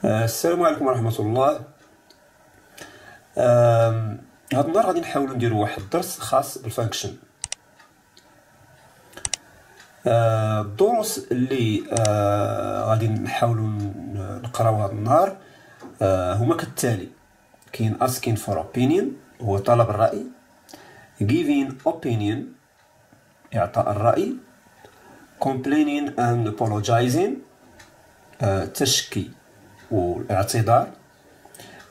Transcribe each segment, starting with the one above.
السلام عليكم ورحمة الله. هاد النهار غادي نحاولو نديرو واحد الدرس خاص بالفانكشن. الدروس اللي غادي نحاولو نقراو هاد النهار هما كالتالي. كاين asking for opinion هو طلب الرأي، giving opinion إعطاء الرأي، complaining and apologizing تشكي والاعتذار،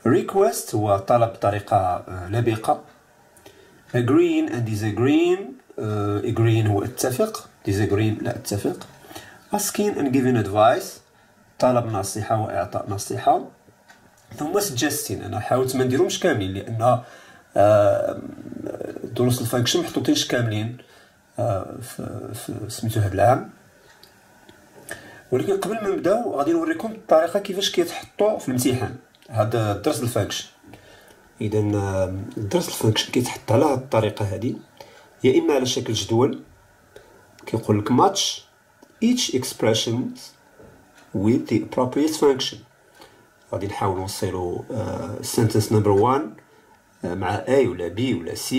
request هو طلب بطريقة لبقة، agreeing and disagreeing agreeing هو اتفق، disagreeing لا اتفق، asking and giving advice طلب نصيحة وإعطاء نصيحة، ثم suggesting. أنا حاولت ما نديرهمش كاملين لأن دروس الفانكشن محطوطينش كاملين في سميتو هاد العام، ولكن قبل ما نبداو غادي نوريكم الطريقة كيفاش كيتحطوا في الامتحان هذا الدرس الفانكشن. اذا الدرس الفانكشن كيتحط على هذه الطريقه هذه، يا اما على شكل جدول كيقول لك match each expression with the appropriate function. غادي نحاول نوصلوا sentence number 1 مع A ولا B ولا C،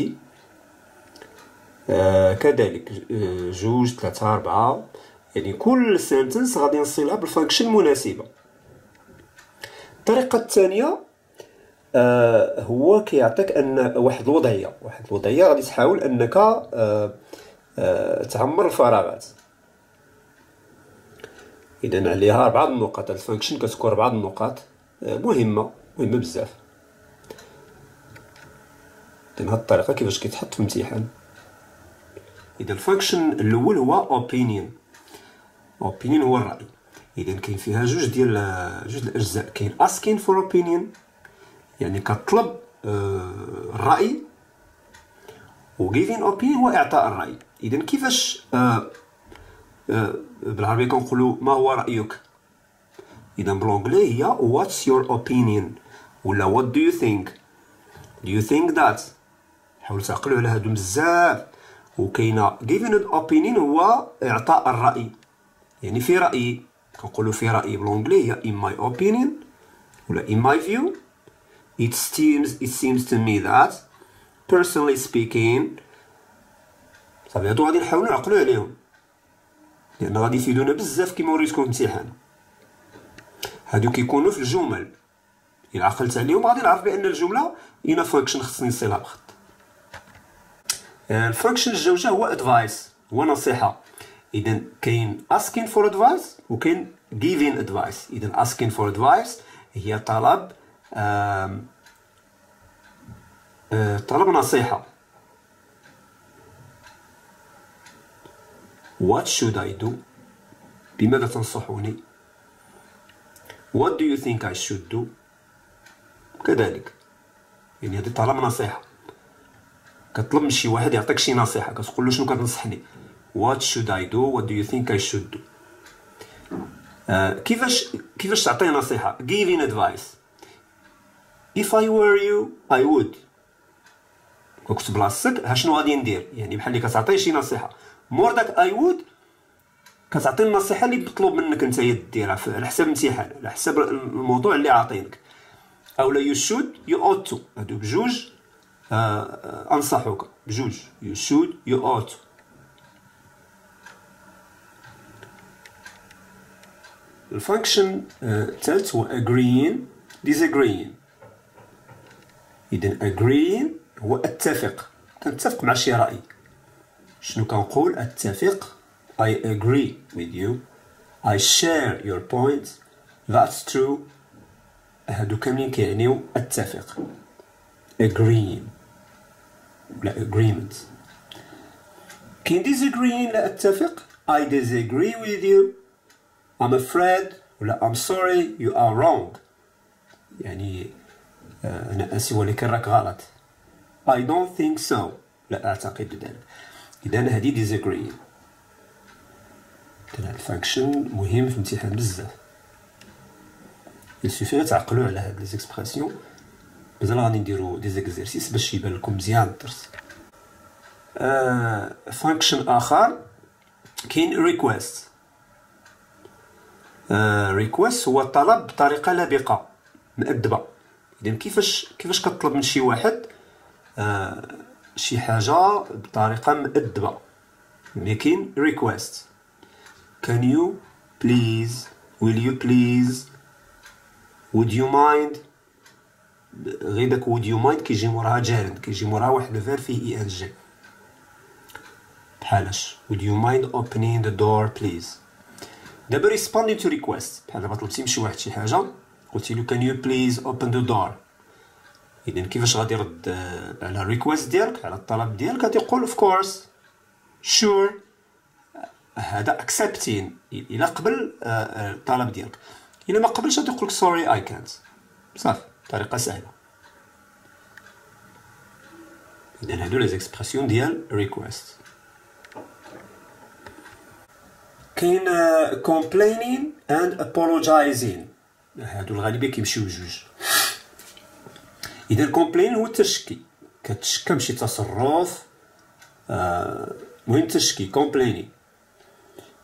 كذلك 2 3 4، يعني كل sentence غادي نوصلها بالفانكشن المناسبه. الطريقه الثانيه هو كيعطيك ان واحد الوضعيه غادي تحاول انك تعمر الفراغات. اذا عليها 4 النقاط، الفانكشن كتكون 4 النقاط مهمه بزاف. اذا هذه الطريقه كيفاش كيتحط في الامتحان. اذا الفانكشن الاول هو opinion هو الراي. اذا كاين فيها جوج الاجزاء. كاين asking for opinion يعني كطلب الراي، و giving opinion هو اعطاء الراي. اذا كيفاش بالعربيه كنقولوا ما هو رايك؟ اذا بالانجلي هي what's your opinion ولا what do you think that. حاولوا تعقلوا على هادو بزاف. وكاينه giving an opinion هو اعطاء الراي، يعني في رايي، كنقولوا في رايي بالانجلي هي in my opinion ولا in my view. It seems to me that personally speaking. صافي هادو غادي نحاولوا نعقلوا عليهم لان غادي يفيدونا بزاف كيما وريتكم في الامتحان. هادو كيكونوا في الجمل، الا عقلت عليهم غادي نعرف بان الجمله هنا فانكشن خصني نصلها بخط. الفانكشن الجوجه هو advice هو نصيحه. اذا كاين asking for advice وكاين giving advice. اذا asking for advice هي طلب نصيحه. What should I do؟ بماذا تنصحوني؟ What do you think I should do؟ كذلك يعني هذه طلب نصيحه، كتطلب من شي واحد يعطيك شي نصيحه، كتقول له شنو كتنصحني. What should I do؟ What do you think I should do؟ كيفاش تعطي نصيحه؟ giving advice. If I were you I would. كنت بلاصتك شنو غادي ندير؟ يعني بحال اللي كتعطي شي نصيحه، مور داك I would كتعطي النصيحه اللي مطلوب منك انت ديرها على حسب الامتحان، على حسب الموضوع اللي عاطينك. اولا you should you ought to، هادو بجوج انصحوك بجوج. you should you ought to. الفانكشن الثالث هو agreeing disagreeing. اذا agreeing هو اتفق، كنتفق مع شي راي. شنو كنقول؟ اتفق I agree with you، I share your point، that's true. هادو كاملين كيعنيو اتفق. agreeing ولا agreement. كاين disagreeing لا اتفق I disagree with you، I'm afraid ولا I'm sorry you are wrong، يعني أنا آسف ولكن راك غلط. I don't think so لا أعتقد ذلك. إذا هذه disagreeing. هذا الفانكشن مهم في الامتحان بزاف. يسوفي تعقلوا على هاد لي زيكسبرسيون. مازال غادي نديرو دي زيكزيرسيس باش يبان لكم مزيان الدرس. فانكشن آخر كاين request. ريكويست هو طلب بطريقه لبقه مؤدبه. اذا كيفاش كطلب من شي واحد شي حاجه بطريقه مؤدبه؟ making request. Can you please, will you please, would you mind. غير داك would you mind كيجي موراها جارد، كيجي موراها واحد الفير فيه اي ان جي، بحالاش would you mind opening the door please. دابا responding to request بحال دابا طلبتي من شي واحد شي حاجه، قلتي له can you please open the door. اذا كيفاش غادي يرد على الريكويست ديالك، على الطلب ديالك؟ غادي يقول of course sure. هذا accepting الى قبل الطلب ديالك. الى ما قبلش غادي يقولك sorry I can't. صافي، طريقه سهله. اذا هادو لي زيكسبرسيون ديال request. كاين complaining and apologizing، هادو الغالبيه كيمشيو بجوج. اذا complaining هو التشكي، كتشكى بشي تصرف، المهم تشكي complaining.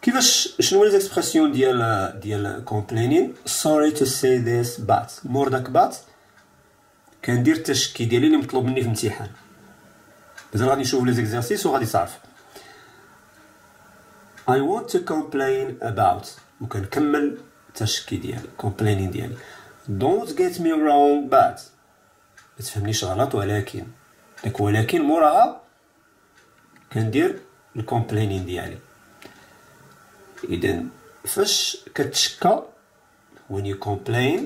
كيفاش شنو لي زيكسبرسيون ديال complaining؟ sorry to say this but، مور داك but كندير التشكي ديالي اللي مطلوب مني في الامتحان. مازال غادي نشوف لي زيكزارسيس وغادي تعرف. I want to complain about، وكنكمل التشكي ديالي complaining ديالي. don't get me wrong but، ما تفهمنيش غلط ولكن، داك ولكن موراها كندير الكومبلينين ديالي. اذا فاش كتشكى when you complain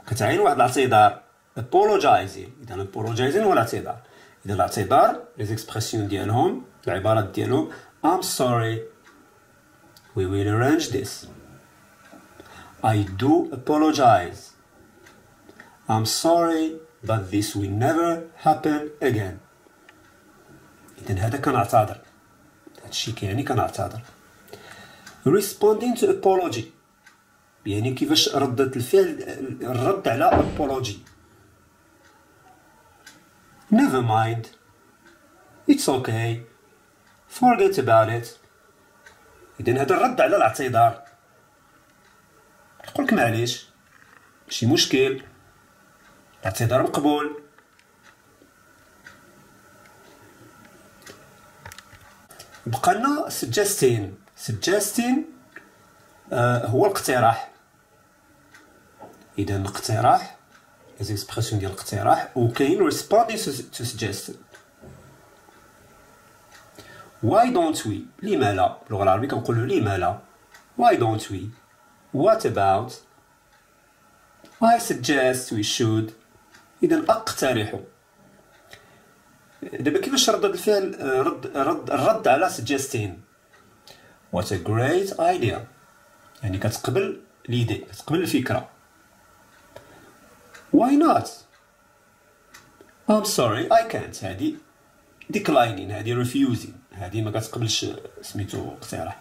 كتعين واحد الاعتذار apologizing. اذا apologizing هو الاعتذار. اذا الاعتذار لي زيكسبرسيون ديالهم العبارات ديالهم I'm sorry we will arrange this. I do apologize. I'm sorry but this will never happen again. إذن هذا كنعتذر، هادشي كيعني كنعتذر. responding to apology يعني كيفاش ردة الفعل، الرد على apology. never mind, it's okay, forget about it. إذن هذا الرد على الاعتذار. نقولك معليش، ماشي مشكل، الاعتذار مقبول. بقالنا suggesting هو الاقتراح. اذا الاقتراح ليزيكسبرسيون ديال الاقتراح، وكاين responding to suggestion. why don't we، لما لا، باللغه العربيه كنقولوا لما لا. why don't we، what about، I suggest we should. اذا اقترح. دابا كيفاش ردة الفعل الرد على suggesting؟ what a great idea، يعني كتقبل ليدي، كتقبل الفكرة. why not، I'm sorry I can't، هادي declining، هادي refusing، هادي ما كتقبلش سميتو اقتراح.